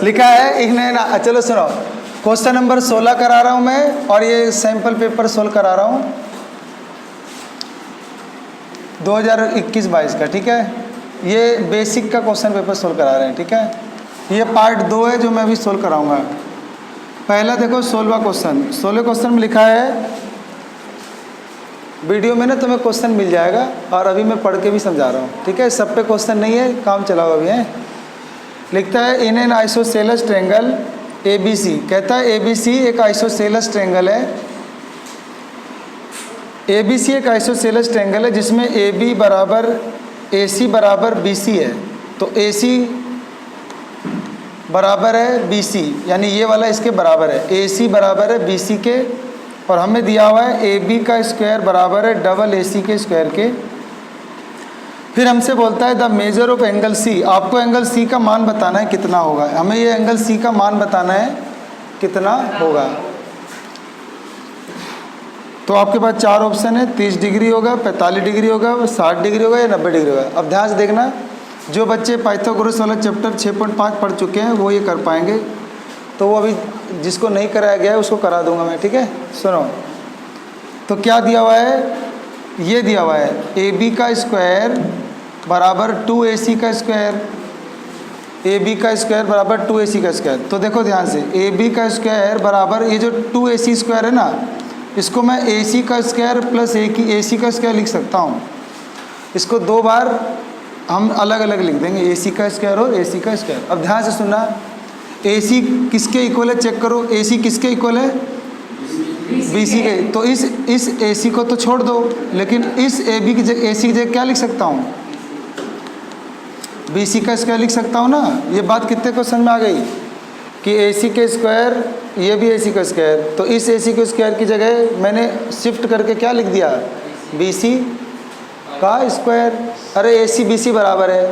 लिखा है इन्हें, चलो सुनो, क्वेश्चन नंबर 16 करा रहा हूँ मैं, और ये सैंपल पेपर सोल्व करा रहा हूँ 2021-22 का, ठीक है। ये बेसिक का क्वेश्चन पेपर सोल्व करा रहे हैं, ठीक है। ये पार्ट 2 है जो मैं अभी सोल्व कराऊंगा। पहला देखो 16वां क्वेश्चन। 16 क्वेश्चन में लिखा है, वीडियो में ना तुम्हें क्वेश्चन मिल जाएगा, और अभी मैं पढ़ के भी समझा रहा हूँ, ठीक है। सब पे क्वेश्चन नहीं है, काम चलाओ अभी है। लिखता है in an isosceles triangle ABC, कहता है ABC एक आइसोसेलेस ट्रायंगल है। ABC एक आइसोसेलेस ट्रायंगल है जिसमें AB बराबर AC बराबर BC है। तो AC बराबर है BC, यानी ये वाला इसके बराबर है। AC बराबर है BC के, और हमें दिया हुआ है AB का स्क्वायर बराबर है डबल AC के स्क्वायर के। फिर हमसे बोलता है the measure of angle C, आपको एंगल C का मान बताना है कितना होगा। हमें ये एंगल C का मान बताना है कितना होगा। तो आपके पास 4 ऑप्शन है, 30 डिग्री होगा, 45 डिग्री होगा, 60 डिग्री होगा या 90 डिग्री होगा। अब ध्यान से देखना, जो बच्चे पाइथागोरस वाला चैप्टर 6.5 पढ़ चुके हैं वो ये कर पाएंगे, तो वो अभी जिसको नहीं कराया गया है उसको करा दूंगा मैं, ठीक है। सुनो, तो क्या दिया हुआ है, ये दिया हुआ है AB का स्क्वायर बराबर 2AC का स्क्वायर, AB का स्क्वायर बराबर 2AC का स्क्वायर। तो देखो ध्यान से, AB का स्क्वायर बराबर ये जो 2AC स्क्वायर है ना, इसको मैं AC का स्क्वायर प्लस AC का स्क्वायर लिख सकता हूँ। इसको 2 बार हम अलग अलग लिख देंगे, AC का स्क्वायर और AC का स्क्वायर। अब ध्यान से सुनना, AC किसके इक्वल है चेक करो, AC किसके इक्वल है, BC के। तो इस AC को तो छोड़ दो, लेकिन इस AB की जगह AC की जगह क्या लिख सकता हूँ, BC का स्क्वायर लिख सकता हूँ ना। ये बात कितने को समझ में आ गई कि AC के स्क्वायर, ये भी AC का स्क्वायर, तो इस AC के स्क्वायर की जगह मैंने शिफ्ट करके क्या लिख दिया, BC का स्क्वायर। अरे AC BC बराबर है,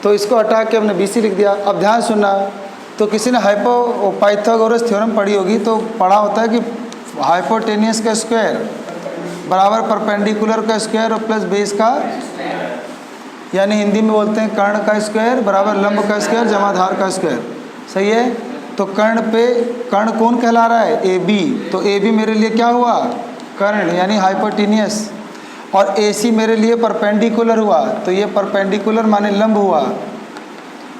तो इसको हटा के हमने BC लिख दिया। अब ध्यान सुनना, तो किसी ने पाइथागोरस थ्योरम पढ़ी होगी, तो पढ़ा होता है कि हाइपोटेनियस का स्क्वायर बराबर परपेंडिकुलर का स्क्वायर और प्लस बेस का, यानी हिंदी में बोलते हैं कर्ण का स्क्वायर बराबर लंब का स्क्वायर जमा आधार का स्क्वायर, सही है। तो कर्ण कौन कहला रहा है, AB। तो AB मेरे लिए क्या हुआ, कर्ण यानी हाइपोटेनियस, और AC मेरे लिए परपेंडिकुलर हुआ, तो ये परपेंडिकुलर माने लंब हुआ,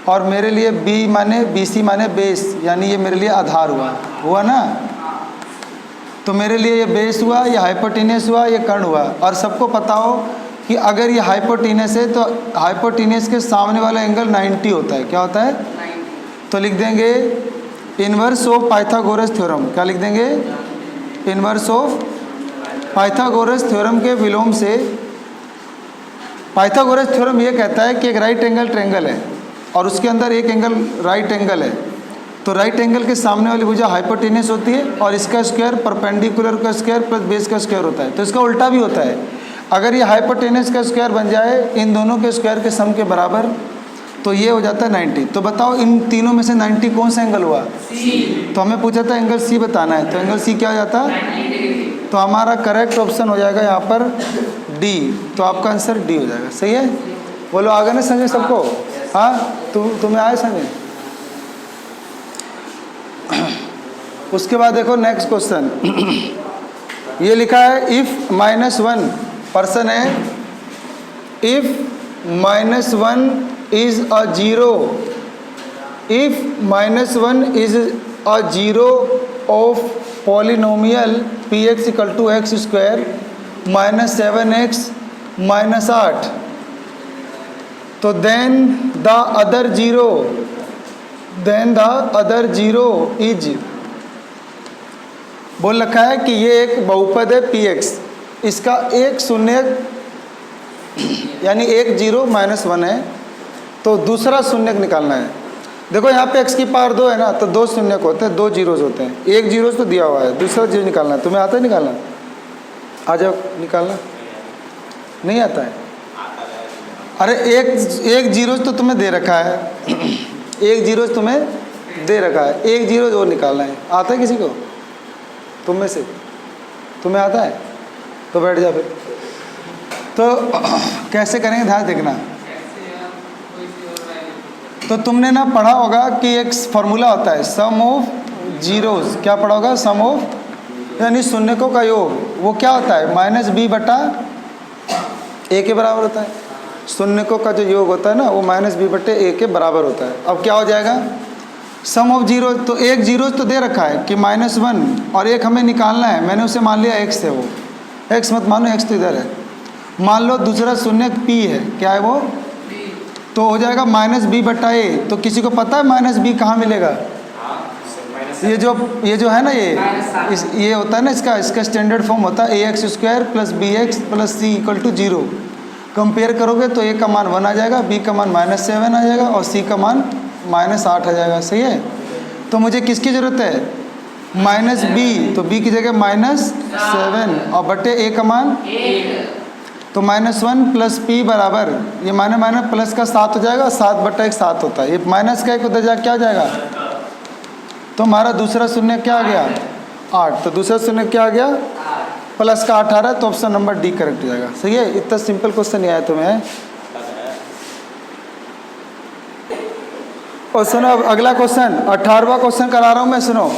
और मेरे लिए BC माने बेस, यानी ये मेरे लिए आधार हुआ ना। तो मेरे लिए ये बेस हुआ, ये हाइपोटेनियस हुआ, ये कर्ण हुआ। और सबको पता हो कि अगर ये हाइपोटेनियस है तो हाइपोटेनियस के सामने वाला एंगल 90 होता है। क्या होता है, 90। तो लिख देंगे इन्वर्स ऑफ पाइथागोरस थ्योरम। क्या लिख देंगे, इन्वर्स ऑफ पाइथागोरस थ्योरम के विलोम से। पाइथागोरस थ्योरम ये कहता है कि एक राइट एंगल ट्रायंगल है और उसके अंदर एक एंगल राइट एंगल है, तो राइट एंगल के सामने वाली भुजा हाइपोटेनियस होती है और इसका स्क्वायर परपेंडिकुलर का स्क्वायर प्लस बेस का स्क्वायर होता है। तो इसका उल्टा भी होता है, अगर ये हाइपोटेनियस का स्क्वायर बन जाए इन दोनों के स्क्वायर के सम के बराबर, तो ये हो जाता है 90। तो बताओ इन तीनों में से 90 कौन सा एंगल हुआ, C। तो हमें पूछा था एंगल C बताना है, तो एंगल C क्या हो जाता, 90 डिग्री। तो हमारा करेक्ट ऑप्शन हो जाएगा यहाँ पर D। तो आपका आंसर D हो जाएगा, सही है। बोलो आगे ना समझे सबको, हाँ तुम्हें आए समझे। उसके बाद देखो नेक्स्ट क्वेश्चन, ये लिखा है इफ -1 पर्सन है, if -1 is a zero, if -1 is a zero of polynomial px = x² -7x -8, तो then the other zero is, बोल रखा है कि ये एक बहुपद है px, इसका एक शून्य यानी एक 0 -1 है, तो दूसरा शून्यक निकालना है। देखो यहाँ पे x की पावर 2 है ना, तो 2 शून्यक होते हैं, 2 जीरोज होते हैं, एक जीरो तो दिया हुआ है, दूसरा जीरो निकालना है। तुम्हें आता है निकालना, आ जाओ निकालना, नहीं आता है। अरे एक जीरो तो तुम्हें दे रखा है, एक जीरो तुम्हें दे रखा है, एक जीरो और निकालना है। आता है किसी को तुम में से, तुम्हें आता है तो बैठ जा फिर। तो कैसे करेंगे ध्यान देखना, तो तुमने ना पढ़ा होगा कि एक फॉर्मूला होता है सम ऑफ जीरोस। क्या पढ़ा होगा? सम ऑफ यानी शून्यकों का योग। वो क्या होता है? माइनस बी बटा ए के बराबर होता है। शून्यकों का जो योग होता है ना वो माइनस बी बटे ए के बराबर होता है। अब क्या हो जाएगा? सम ऑफ जीरो, तो एक जीरो तो दे रखा है कि -1 और एक हमें निकालना है। मैंने उसे मान लिया x है। वो x मत मानो, x तो इधर है। मान लो दूसरा शून्य p है। क्या है वो? तो हो जाएगा -b बटा ए। तो किसी को पता है -b कहाँ मिलेगा? ये जो है ना ये होता है ना, इसका स्टैंडर्ड फॉर्म होता है ax² + bx + c = 0। कंपेयर करोगे तो a का मान 1 आ जाएगा, b का मान -7 आ जाएगा और c का मान -8 आ जाएगा। सही है? तो मुझे किसकी ज़रूरत है? -b, तो b की जगह -7 और बटे a का मान तो -1 + p बराबर ये माइनस प्लस का 7 हो जाएगा। 7 बटा 1 7 होता है। ये माइनस का 1 उधर जा क्या हो जाएगा? तो हमारा दूसरा शून्य क्या आ गया? 8। तो दूसरा शून्य क्या आ गया? प्लस का 8 आ रहा है। तो ऑप्शन नंबर डी करेक्ट हो जाएगा। सही है? इतना सिंपल क्वेश्चन नहीं आया तुम्हें। और सुनो अब अगला क्वेश्चन 18वां क्वेश्चन करा रहा हूँ मैं। सुनो,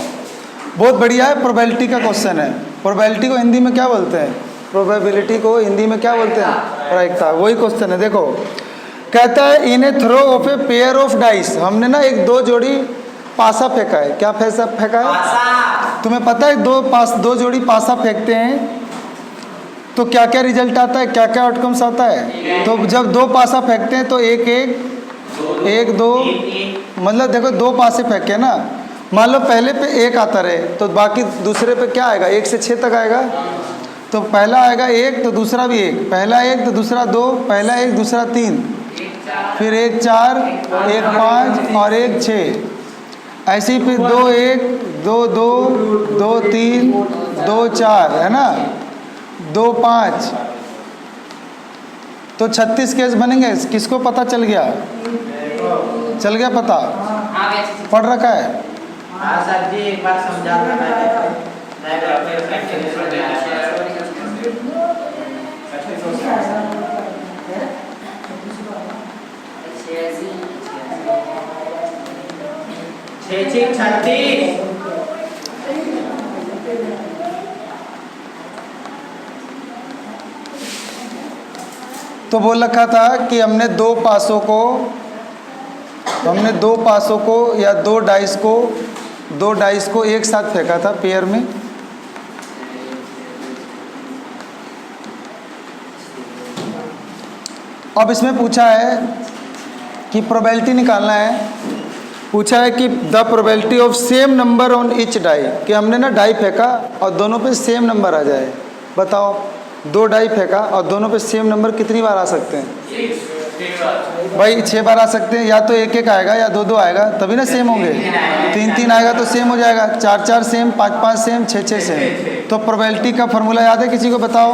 बहुत बढ़िया है। प्रोबेबिलिटी का क्वेश्चन है। प्रोबेबिलिटी को हिंदी में क्या बोलते हैं? प्रोबेबिलिटी को हिंदी में क्या बोलते हैं? प्रायिकता। वही क्वेश्चन है। देखो, कहता है in a throw of a pair of dice. हमने ना एक 2 जोड़ी पासा फेंका है। क्या फेंका है? तुम्हें पता है 2 जोड़ी पासा फेंकते हैं तो क्या क्या रिजल्ट आता है, क्या क्या आउटकम्स आता है? तो जब 2 पासा फेंकते हैं तो एक दो मतलब देखो 2 पासे फेंके ना, मान लो पहले पे 1 आता रहे तो बाकी दूसरे पे क्या आएगा? 1 से 6 तक आएगा। तो पहला आएगा 1 तो दूसरा भी 1, पहला 1 तो दूसरा 2, पहला 1 दूसरा 3, फिर 1 4, 1 5 और 1 6। ऐसे ही फिर 2 1, 2 2, 2 3, 2 4 है ना, 2 5। तो 36 केस बनेंगे। किसको पता चल गया? चल गया पता? पढ़ रखा है? सर जी एक बार समझा तो बोल रखा था कि हमने 2 पासों को या 2 डाइस को एक साथ फेंका था पेयर में। अब इसमें पूछा है कि प्रोबेबिलिटी निकालना है। पूछा है कि the probability of same number on each die, कि हमने ना डाई फेंका और दोनों पे सेम नंबर आ जाए। बताओ, 2 डाई फेंका और दोनों पे सेम नंबर कितनी बार आ सकते हैं? भाई 6 बार आ सकते हैं। या तो 1 1 आएगा या 2 2 आएगा, तभी ना सेम होंगे। 3 3 आएगा तो सेम हो जाएगा, 4 4 सेम, 5 5 सेम, 6 6 सेम। तो प्रोबेबिलिटी का फॉर्मूला याद है किसी को? बताओ।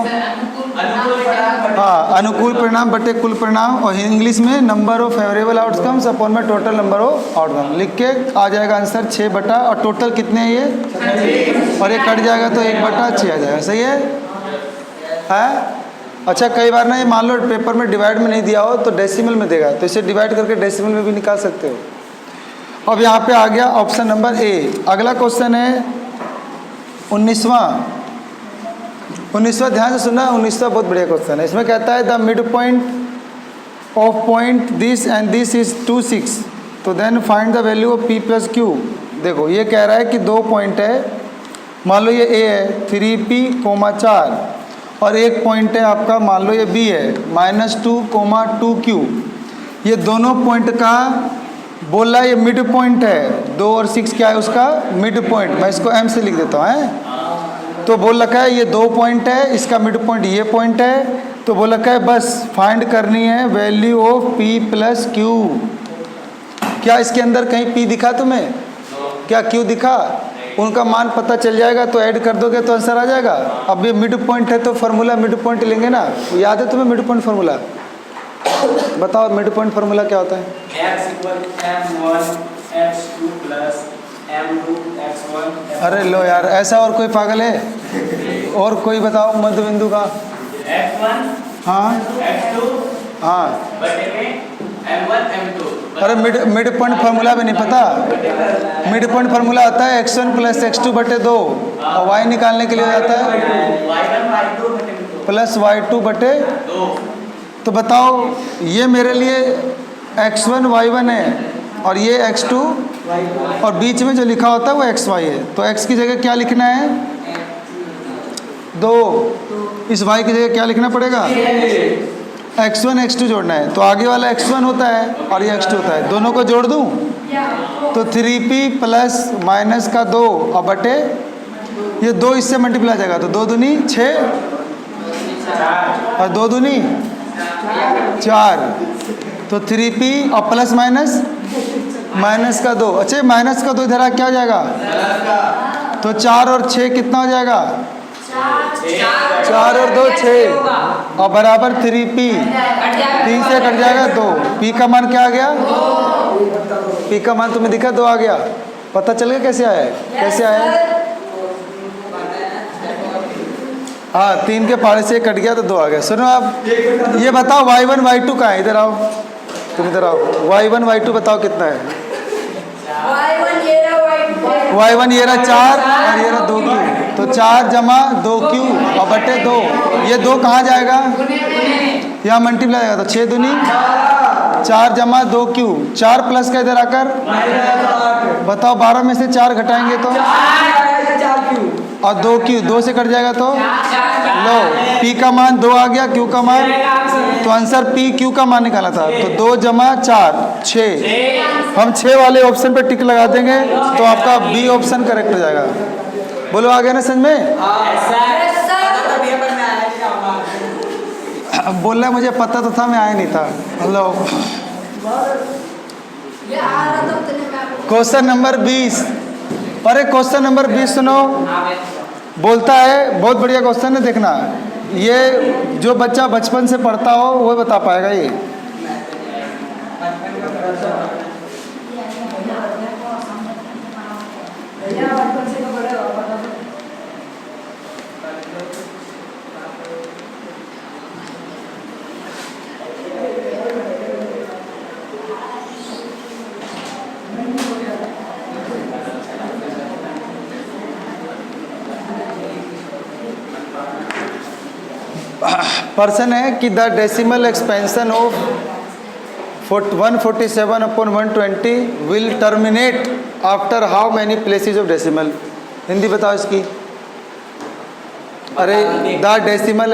हाँ, अनुकूल परिणाम बटे कुल परिणाम, और इंग्लिश में number of favourable outcomes upon में टोटल नंबर ऑफ आउटकम। लिख के आ जाएगा आंसर 6 बटा, और टोटल कितने हैं ये? और ये कट जाएगा तो 1 बटा 6 आ जाएगा। सही है? अच्छा, कई बार ना ये मान लो पेपर में डिवाइड में नहीं दिया हो तो डेसिमल में देगा, तो इसे डिवाइड करके डेसिमल में भी निकाल सकते हो। अब यहाँ पे आ गया ऑप्शन नंबर ए। अगला क्वेश्चन है 19वां। ध्यान से सुनना, 19वां बहुत बढ़िया क्वेश्चन है। इसमें कहता है the mid point of point this and this is 2 6, तो then find the value of p + q। देखो, ये कह रहा है कि 2 पॉइंट है। मान लो ये a है 3p, 4, और एक पॉइंट है आपका, मान लो ये b है -2, 2q। ये दोनों पॉइंट का बोल रहा है ये मिड पॉइंट है। 2 और 6 क्या है उसका? Mid point. मैं इसको m से लिख देता हूँ है। तो बोल रखा है ये 2 पॉइंट है, इसका मिड पॉइंट ये पॉइंट है। तो बोल रखा है बस फाइंड करनी है वैल्यू ऑफ p + q। क्या इसके अंदर कहीं p दिखा तुम्हें? क्या q दिखा? उनका मान पता चल जाएगा तो ऐड कर दोगे तो आंसर आ जाएगा। अब ये मिड पॉइंट है तो फार्मूला मिड पॉइंट लेंगे ना। याद है तुम्हें मिड पॉइंट फार्मूला? बताओ मिड पॉइंट फार्मूला क्या होता है? x = m1 x2 + m2 x1। अरे लो यार, ऐसा और कोई पागल है? और कोई बताओ मध्य बिंदु का। x1 हाँ x2 हाँ बटे में m1 m2। अरे मिड पॉइंट फार्मूला भी नहीं पता। मिड पॉइंट फार्मूला आता है x1 प्लस x2 बटे 2 और y निकालने के लिए हो जाता है प्लस y2 बटे। तो बताओ ये मेरे लिए x1 y1 है और ये x2 और बीच में जो लिखा होता है वो xy है। तो x की जगह क्या लिखना है 2, इस y की जगह क्या लिखना पड़ेगा x1 x2 जोड़ना है। तो आगे वाला x1 होता है और ये x2 होता है, दोनों को जोड़ दूं तो 3p प्लस माइनस का 2 और बटे ये 2 इससे मल्टीप्लाई जाएगा तो 2 दूनी 6 और 2 दूनी 4 तो 3p और प्लस माइनस माइनस का 2। अच्छा माइनस का 2 इधर आ क्या हो जाएगा तो 4 और 6 कितना हो जाएगा 4 और 2 6 और बराबर 3p 3 से कट जाएगा 2। p का मान क्या आ गया p का मान तुम्हें दिखा 2 आ गया। पता चल गया कैसे आया कैसे आया। हाँ 3 के पारे से कट गया तो 2 आ गया। सुनो आप ये बताओ y1 y2 कहाँ है, इधर आओ तुम इधर आओ। y1 y2 बताओ कितना है। y1 ये रहा 4 और ये रहा 2 क्यू तो 4 जमा 2 क्यू और बटे 2 ये 2 कहाँ जाएगा यहाँ मल्टीप्लाई जाएगा तो 6 दूनी 4 जमा 2 क्यू 4 प्लस का इधर आकर बताओ 12 में से 4 घटाएंगे तो और 2 क्यू 2 से कट जाएगा तो लो p का मान 2 आ गया q का मान तो आंसर p q का मान निकाला था तो 2 जमा 4 6 हम 6 वाले ऑप्शन पे टिक लगा देंगे तो आपका b ऑप्शन करेक्ट हो जाएगा। बोलो आ गया ना समझ में। बोल रहा मुझे पता तो था मैं आया नहीं था। Hello question number 20। अरे क्वेश्चन नंबर 20 सुनो बोलता है बहुत बढ़िया क्वेश्चन है देखना। ये जो बच्चा बचपन से पढ़ता हो वो बता पाएगा ये। पर्सन है कि the decimal expansion of 147 upon 120 will terminate after how many places of decimal. Hindi बताओ इसकी। अरे द डेसिमल